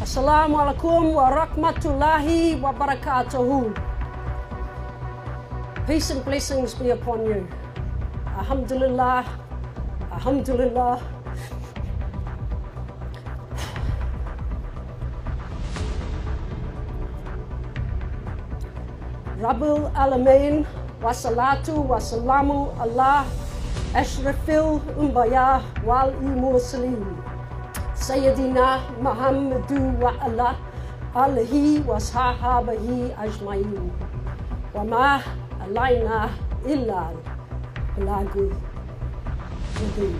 Assalamu alaikum wa rahmatullahi wa barakatuhu. Peace and blessings be upon you. Alhamdulillah, alhamdulillah. Rabbul Alameen, wa salatu wa salamu Allah, ashrafil umbaya wal mursalin. Sayyidina Muhammadu wa ala alihi wa sahabahi ajma'in. Wa ma alayna illa balagul mubin.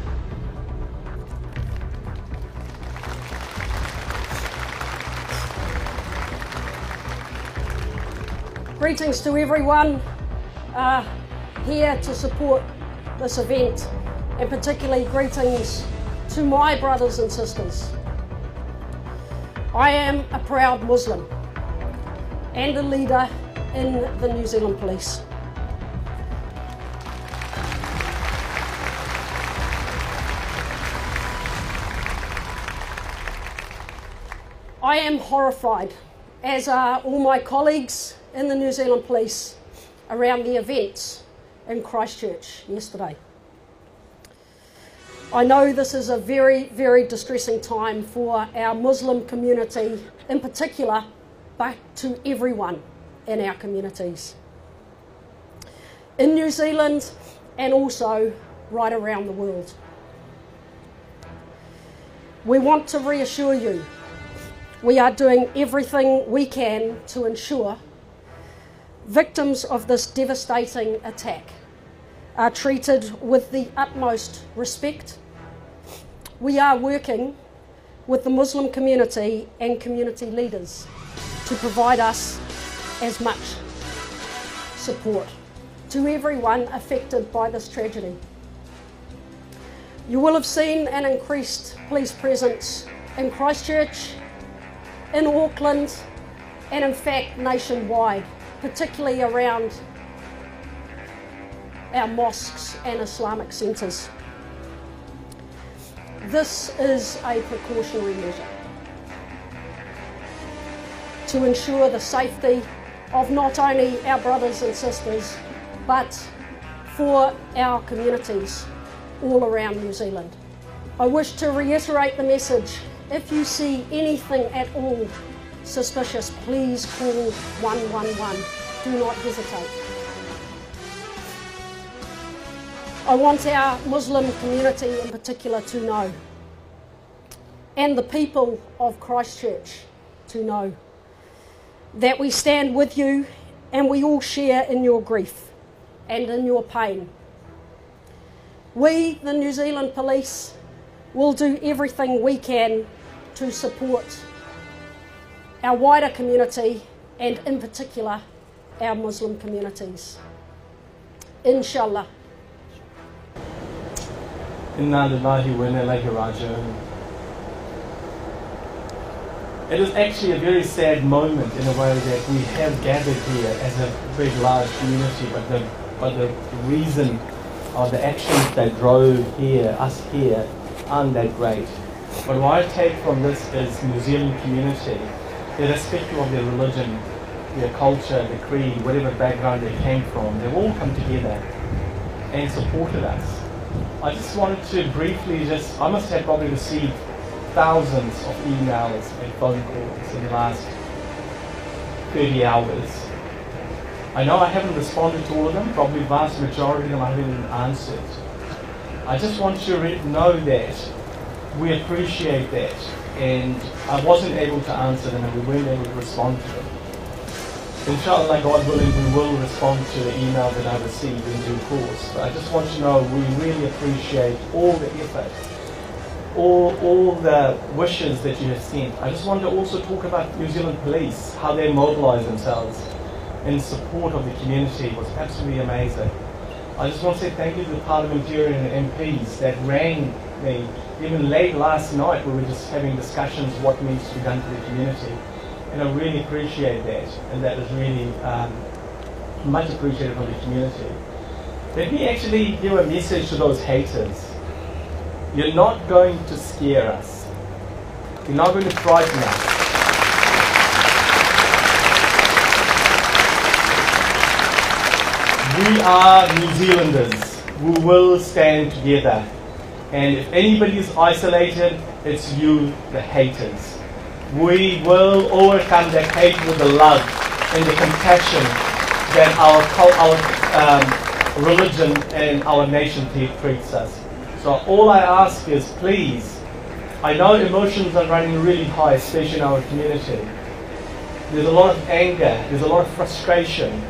Greetings to everyone here to support this event, and particularly greetings to my brothers and sisters. I am a proud Muslim and a leader in the New Zealand Police. I am horrified, as are all my colleagues in the New Zealand Police, around the events in Christchurch yesterday. I know this is a very, very distressing time for our Muslim community in particular, but to everyone in our communities, in New Zealand and also right around the world. We want to reassure you, we are doing everything we can to ensure victims of this devastating attack are treated with the utmost respect. We are working with the Muslim community and community leaders to provide us as much support to everyone affected by this tragedy. You will have seen an increased police presence in Christchurch, in Auckland, and in fact nationwide, particularly around our mosques and Islamic centres. This is a precautionary measure to ensure the safety of not only our brothers and sisters, but for our communities all around New Zealand. I wish to reiterate the message: if you see anything at all suspicious, please call 111. Do not hesitate. I want our Muslim community in particular to know, and the people of Christchurch to know, that we stand with you and we all share in your grief and in your pain. We, the New Zealand Police, will do everything we can to support our wider community and in particular our Muslim communities. Inshallah. Inna lillahi wa inna ilayhi raji'un. It is actually a very sad moment in a way that we have gathered here as a very large community, but the reason of the actions that drove us here aren't that great. But what I take from this is New Zealand community, irrespective of their religion, their culture, their creed, whatever background they came from, they've all come together and supported us. I just wanted to briefly I must have probably received thousands of emails and phone calls in the last 30 hours. I know I haven't responded to all of them, probably the vast majority of them I haven't answered. I just want you to know that we appreciate that, and I wasn't able to answer them and we weren't able to respond to them. Inshallah, God willing, we will respond to the email that I received in due course. But I just want you to know we really appreciate all the effort, all the wishes that you have sent. I just want to also talk about New Zealand Police, how they mobilise themselves in support of the community was absolutely amazing. I just want to say thank you to the parliamentarian MPs that rang me even late last night. We were just having discussions what needs to be done for the community. And I really appreciate that, and that is really much appreciated from the community. Let me actually give a message to those haters. You're not going to scare us. You're not going to frighten us. We are New Zealanders who will stand together. And if anybody is isolated, it's you, the haters. We will overcome that hate with the love and the compassion that our religion and our nation treats us. So all I ask is, please, I know emotions are running really high, especially in our community. There's a lot of anger, there's a lot of frustration.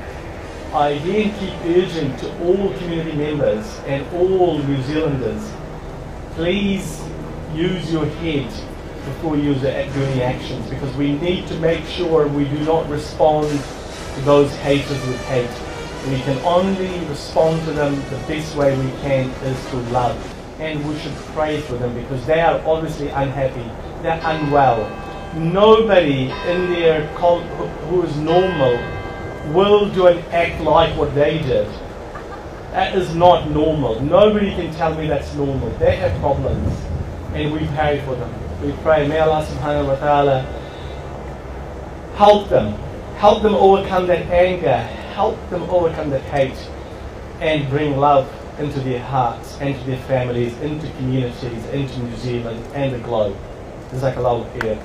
I again keep urging to all community members and all New Zealanders, please use your head before you do any actions, because we need to make sure we do not respond to those haters with hate. We can only respond to them the best way we can is to love. And we should pray for them because they are obviously unhappy, they're unwell. Nobody in their who is normal will do an act like what they did. That is not normal. Nobody can tell me that's normal. They have problems and we pray for them. We pray, may Allah subhanahu wa ta'ala help them overcome that anger, help them overcome that hate, and bring love into their hearts, into their families, into communities, into New Zealand and the globe. Jazakallahu khair.